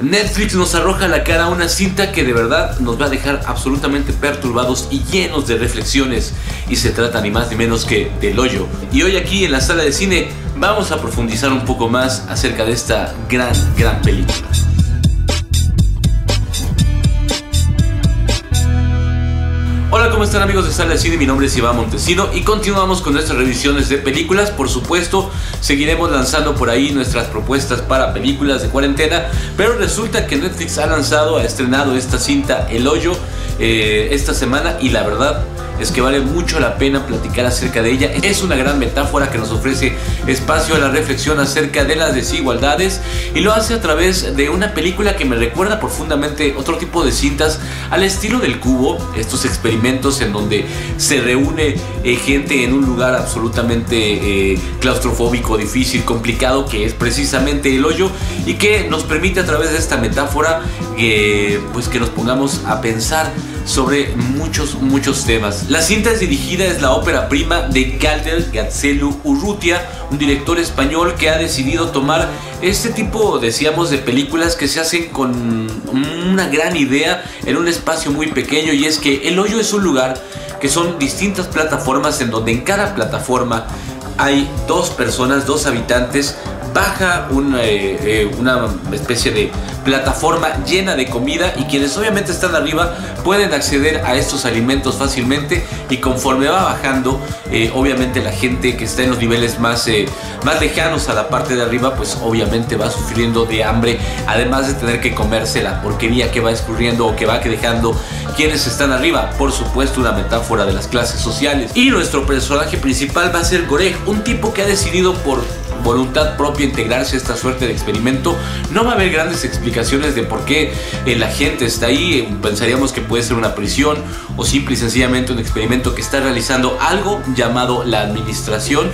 Netflix nos arroja a la cara una cinta que de verdad nos va a dejar absolutamente perturbados y llenos de reflexiones, y se trata ni más ni menos que del Hoyo. Y hoy aquí en la sala de cine vamos a profundizar un poco más acerca de esta gran película. Hola, ¿cómo están amigos de Sala de Cine? Mi nombre es Iván Montesino y continuamos con nuestras revisiones de películas. Por supuesto, seguiremos lanzando por ahí nuestras propuestas para películas de cuarentena, pero resulta que Netflix ha estrenado esta cinta El Hoyo esta semana, y la verdad es que vale mucho la pena platicar acerca de ella. Es una gran metáfora que nos ofrece espacio a la reflexión acerca de las desigualdades, y lo hace a través de una película que me recuerda profundamente otro tipo de cintas al estilo del Cubo, estos experimentos en donde se reúne gente en un lugar absolutamente claustrofóbico, difícil, complicado, que es precisamente el hoyo, y que nos permite a través de esta metáfora pues que nos pongamos a pensar sobre muchos temas. La cinta es dirigida, es la ópera prima de Galder Gaztelu Urrutia, un director español que ha decidido tomar este tipo, decíamos, de películas que se hacen con una gran idea en un espacio muy pequeño. Y es que El Hoyo es un lugar que son distintas plataformas, en donde en cada plataforma hay dos personas, dos habitantes. Baja una especie de plataforma llena de comida, y quienes obviamente están arriba pueden acceder a estos alimentos fácilmente, y conforme va bajando, obviamente la gente que está en los niveles más lejanos a la parte de arriba, pues obviamente va sufriendo de hambre, además de tener que comerse la porquería que va escurriendo o que va dejando quienes están arriba. Por supuesto, una metáfora de las clases sociales. Y nuestro personaje principal va a ser Goreg, un tipo que ha decidido por voluntad propia integrarse a esta suerte de experimento. No va a haber grandes explicaciones de por qué la gente está ahí. Pensaríamos que puede ser una prisión o simple y sencillamente un experimento que está realizando algo llamado la administración.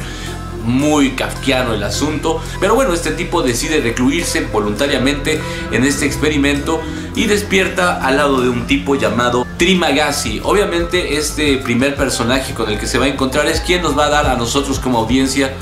Muy kafkiano el asunto, pero bueno, este tipo decide recluirse voluntariamente en este experimento y despierta al lado de un tipo llamado Trimagasi. Obviamente este primer personaje con el que se va a encontrar es quien nos va a dar a nosotros como audiencia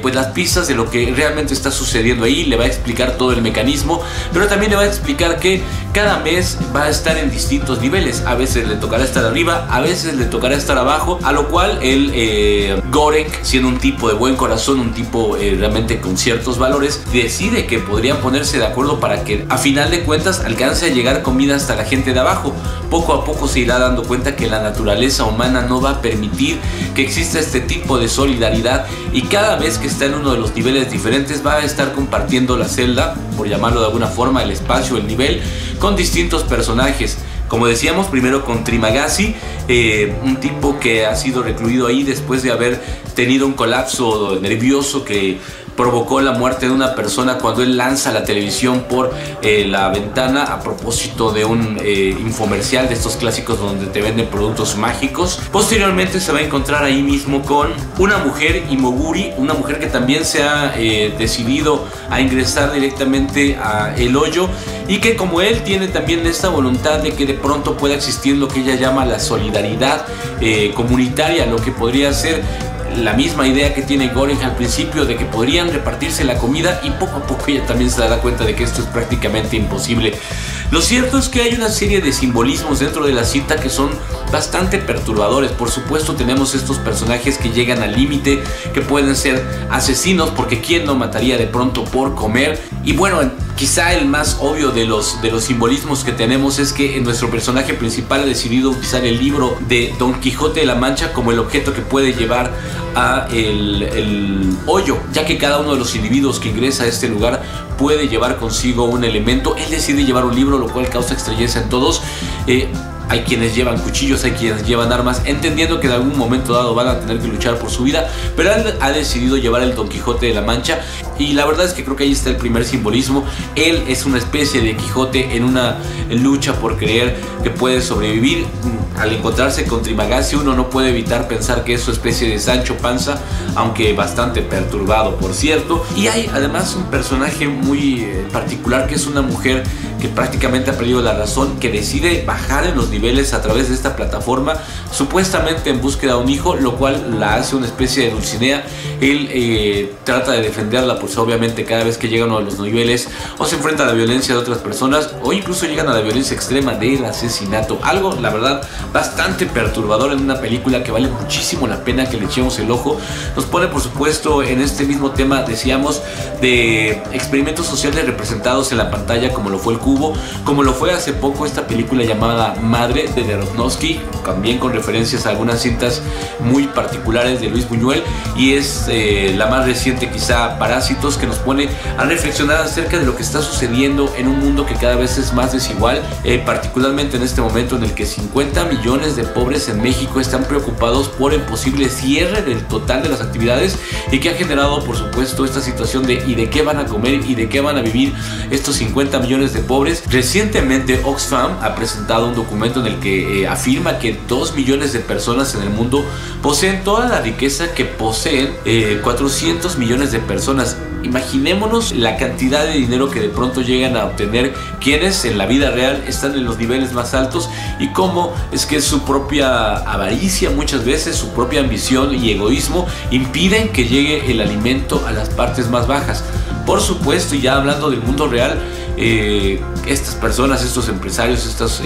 pues las pistas de lo que realmente está sucediendo ahí. Le va a explicar todo el mecanismo, pero también le va a explicar que cada mes va a estar en distintos niveles. A veces le tocará estar arriba, a veces le tocará estar abajo, a lo cual el Goreg, siendo un tipo de buen corazón, un tipo realmente con ciertos valores, decide que podrían ponerse de acuerdo para que a final de cuentas alcance a llegar comida hasta la gente de abajo. Poco a poco se irá dando cuenta que la naturaleza humana no va a permitir que exista este tipo de solidaridad, y cada vez que está en uno de los niveles diferentes va a estar compartiendo la celda, por llamarlo de alguna forma, el espacio, el nivel, con distintos personajes. Como decíamos, primero con Trimagasi, un tipo que ha sido recluido ahí después de haber tenido un colapso nervioso que provocó la muerte de una persona cuando él lanza la televisión por la ventana a propósito de un infomercial de estos clásicos donde te venden productos mágicos. Posteriormente se va a encontrar ahí mismo con una mujer, Imoguri, una mujer que también se ha decidido a ingresar directamente a El Hoyo, y que como él tiene también esta voluntad de que de pronto pueda existir lo que ella llama la solidaridad comunitaria, lo que podría ser la misma idea que tiene Goreg al principio de que podrían repartirse la comida, y poco a poco ella también se dará cuenta de que esto es prácticamente imposible. Lo cierto es que hay una serie de simbolismos dentro de la cinta que son bastante perturbadores. Por supuesto, tenemos estos personajes que llegan al límite, que pueden ser asesinos, porque ¿quién no mataría de pronto por comer? Y bueno, quizá el más obvio de los simbolismos que tenemos es que nuestro personaje principal ha decidido utilizar el libro de Don Quijote de la Mancha como el objeto que puede llevar a el hoyo, ya que cada uno de los individuos que ingresa a este lugar puede llevar consigo un elemento. Él decide llevar un libro, lo cual causa extrañeza en todos. Hay quienes llevan cuchillos, hay quienes llevan armas, entendiendo que en algún momento dado van a tener que luchar por su vida, pero él ha decidido llevar el Don Quijote de la Mancha, y la verdad es que creo que ahí está el primer simbolismo. Él es una especie de Quijote en una lucha por creer que puede sobrevivir. Al encontrarse con Trimagasi, uno no puede evitar pensar que es su especie de Sancho Panza, aunque bastante perturbado, por cierto. Y hay además un personaje muy particular, que es una mujer que prácticamente ha perdido la razón, que decide bajar en los niveles a través de esta plataforma, supuestamente en búsqueda de un hijo, lo cual la hace una especie de Dulcinea. Él trata de defenderla, por pues obviamente cada vez que llegan a los niveles o se enfrentan a la violencia de otras personas o incluso llegan a la violencia extrema del asesinato. Algo, la verdad, bastante perturbador en una película que vale muchísimo la pena que le echemos el ojo. Nos pone, por supuesto, en este mismo tema, decíamos, de experimentos sociales representados en la pantalla, como lo fue El Cubo, como lo fue hace poco esta película llamada Madre de Aronofsky, también con referencias a algunas cintas muy particulares de Luis Buñuel, y es la más reciente quizá Parásitos, que nos pone a reflexionar acerca de lo que está sucediendo en un mundo que cada vez es más desigual, particularmente en este momento en el que 50 millones de pobres en México están preocupados por el posible cierre del total de las actividades, y que ha generado, por supuesto, esta situación de ¿y de qué van a comer y de qué van a vivir estos 50 millones de pobres? Recientemente Oxfam ha presentado un documento en el que afirma que 2 millones de personas en el mundo poseen toda la riqueza que poseen 400 millones de personas. Imaginémonos la cantidad de dinero que de pronto llegan a obtener quienes en la vida real están en los niveles más altos, y cómo es que su propia avaricia, muchas veces su propia ambición y egoísmo impiden que llegue el alimento a las partes más bajas. Por supuesto, y ya hablando del mundo real, estas personas, estos empresarios, estos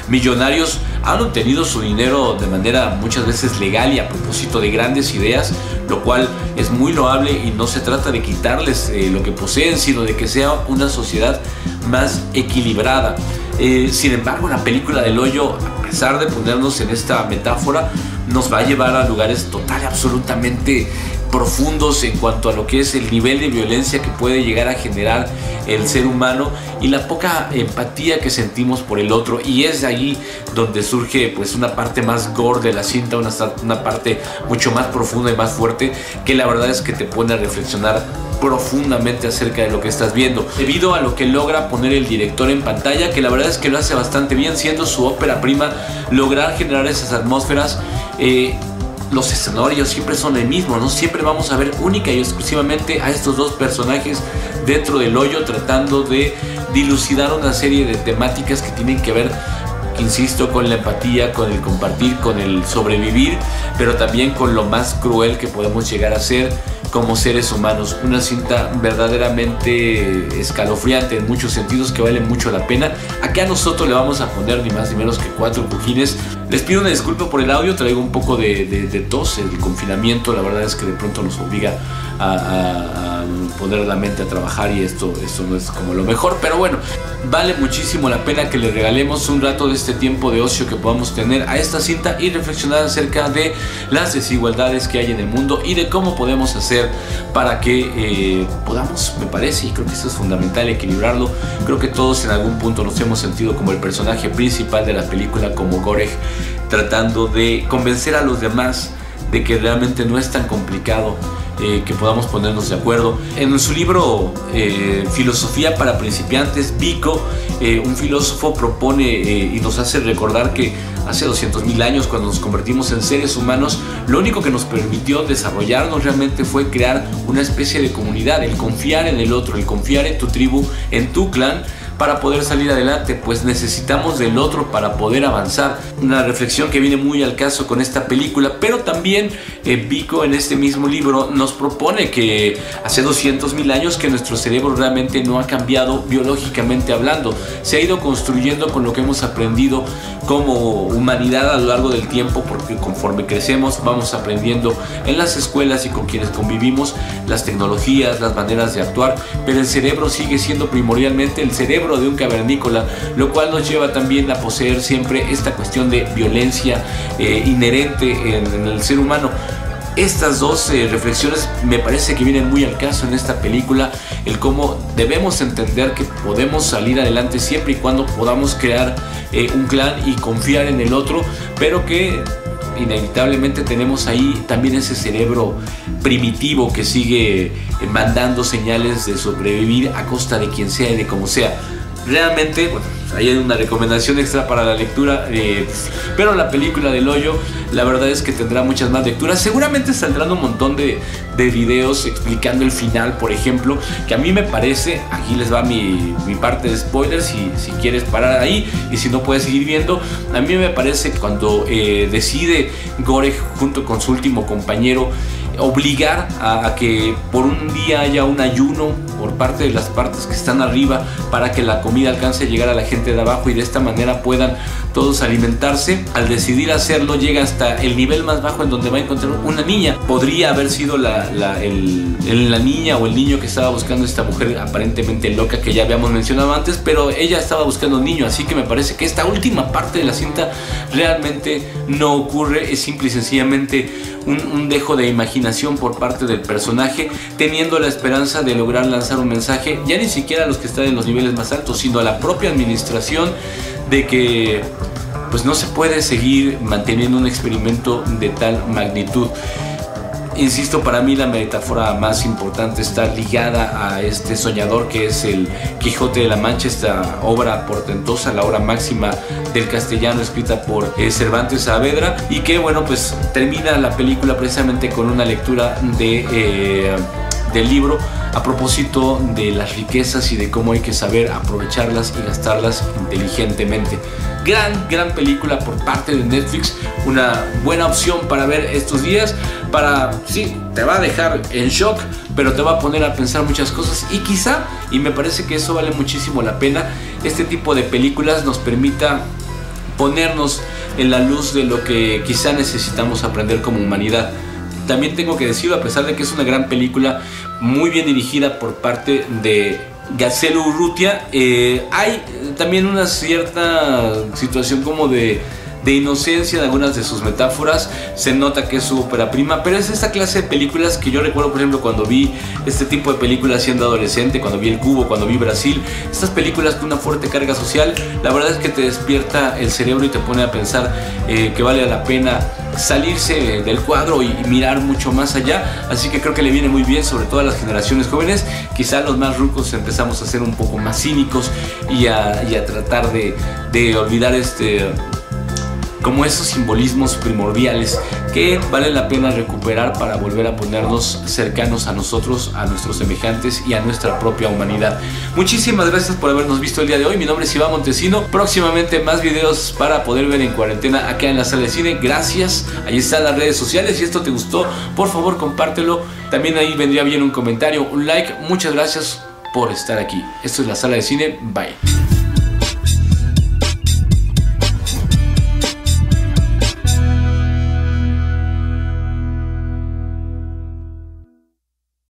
millonarios han obtenido su dinero de manera muchas veces legal y a propósito de grandes ideas, lo cual es muy loable, y no se trata de quitarles lo que poseen, sino de que sea una sociedad más equilibrada. Sin embargo, la película del Hoyo, a pesar de ponernos en esta metáfora, nos va a llevar a lugares total y absolutamente profundos en cuanto a lo que es el nivel de violencia que puede llegar a generar el ser humano y la poca empatía que sentimos por el otro, y es ahí donde surge pues una parte más gore de la cinta, una parte mucho más profunda y más fuerte, que la verdad es que te pone a reflexionar profundamente acerca de lo que estás viendo, debido a lo que logra poner el director en pantalla, que la verdad es que lo hace bastante bien, siendo su ópera prima lograr generar esas atmósferas. Los escenarios siempre son el mismo, ¿no? Siempre vamos a ver única y exclusivamente a estos dos personajes dentro del hoyo, tratando de dilucidar una serie de temáticas que tienen que ver, insisto, con la empatía, con el compartir, con el sobrevivir, pero también con lo más cruel que podemos llegar a ser como seres humanos. Una cinta verdaderamente escalofriante en muchos sentidos, que vale mucho la pena. Acá nosotros le vamos a poner ni más ni menos que 4 cojines. Les pido una disculpa por el audio, traigo un poco de tos. El confinamiento, la verdad es que de pronto nos obliga a poner la mente a trabajar, y esto no es como lo mejor, pero bueno, vale muchísimo la pena que le regalemos un rato de este tiempo de ocio que podamos tener a esta cinta y reflexionar acerca de las desigualdades que hay en el mundo y de cómo podemos hacer para que podamos, me parece, y creo que esto es fundamental, equilibrarlo. Creo que todos en algún punto nos hemos sentido como el personaje principal de la película, como Goreg, tratando de convencer a los demás de que realmente no es tan complicado, que podamos ponernos de acuerdo. En su libro Filosofía para principiantes, Vico, un filósofo, propone y nos hace recordar que hace 200.000 años, cuando nos convertimos en seres humanos, lo único que nos permitió desarrollarnos realmente fue crear una especie de comunidad, el confiar en el otro, el confiar en tu tribu, en tu clan, para poder salir adelante, pues necesitamos del otro para poder avanzar. Una reflexión que viene muy al caso con esta película, pero también Vico en este mismo libro nos propone que hace 200.000 años que nuestro cerebro realmente no ha cambiado biológicamente hablando, se ha ido construyendo con lo que hemos aprendido como humanidad a lo largo del tiempo, porque conforme crecemos vamos aprendiendo en las escuelas y con quienes convivimos las tecnologías, las maneras de actuar, pero el cerebro sigue siendo primordialmente el cerebro de un cavernícola, lo cual nos lleva también a poseer siempre esta cuestión de violencia inherente en el ser humano. Estas dos reflexiones me parece que vienen muy al caso en esta película, el cómo debemos entender que podemos salir adelante siempre y cuando podamos crear un clan y confiar en el otro, pero que inevitablemente tenemos ahí también ese cerebro primitivo que sigue mandando señales de sobrevivir a costa de quien sea y de como sea. Realmente, bueno, ahí hay una recomendación extra para la lectura, pero la película del hoyo, la verdad es que tendrá muchas más lecturas. Seguramente saldrán un montón de videos explicando el final, por ejemplo, que a mí me parece, aquí les va mi parte de spoilers, si quieres parar ahí, y si no puedes seguir viendo. A mí me parece que cuando decide Goreg junto con su último compañero obligar a que por un día haya un ayuno por parte de las partes que están arriba para que la comida alcance a llegar a la gente de abajo y de esta manera puedan todos alimentarse. Al decidir hacerlo llega hasta el nivel más bajo en donde va a encontrar una niña. Podría haber sido la niña o el niño que estaba buscando esta mujer aparentemente loca que ya habíamos mencionado antes, pero ella estaba buscando un niño, así que me parece que esta última parte de la cinta realmente no ocurre, es simple y sencillamente un dejo de imaginación por parte del personaje, teniendo la esperanza de lograr lanzar un mensaje, ya ni siquiera a los que están en los niveles más altos, sino a la propia administración, de que pues no se puede seguir manteniendo un experimento de tal magnitud. Insisto, para mí la metáfora más importante está ligada a este soñador que es el Quijote de la Mancha, esta obra portentosa, la obra máxima del castellano escrita por Cervantes Saavedra, y que bueno, pues termina la película precisamente con una lectura del libro a propósito de las riquezas y de cómo hay que saber aprovecharlas y gastarlas inteligentemente. Gran película por parte de Netflix, una buena opción para ver estos días. Sí, te va a dejar en shock, pero te va a poner a pensar muchas cosas y quizá, y me parece que eso vale muchísimo la pena, este tipo de películas nos permita ponernos en la luz de lo que quizá necesitamos aprender como humanidad. También tengo que decirlo, a pesar de que es una gran película, muy bien dirigida por parte de Gazelu Urrutia, hay también una cierta situación como de inocencia en algunas de sus metáforas. Se nota que es su ópera prima, pero es esta clase de películas que yo recuerdo, por ejemplo, cuando vi este tipo de películas siendo adolescente, cuando vi El Cubo, cuando vi Brasil. Estas películas con una fuerte carga social, la verdad es que te despierta el cerebro y te pone a pensar que vale la pena salirse del cuadro y mirar mucho más allá. Así que creo que le viene muy bien, sobre todo a las generaciones jóvenes. Quizá los más rucos empezamos a ser un poco más cínicos y a tratar de olvidar como esos simbolismos primordiales que vale la pena recuperar para volver a ponernos cercanos a nosotros, a nuestros semejantes y a nuestra propia humanidad. Muchísimas gracias por habernos visto el día de hoy. Mi nombre es Iván Montesino. Próximamente más videos para poder ver en cuarentena acá en la sala de cine. Gracias. Ahí están las redes sociales. Si esto te gustó, por favor compártelo. También ahí vendría bien un comentario, un like. Muchas gracias por estar aquí. Esto es la sala de cine. Bye.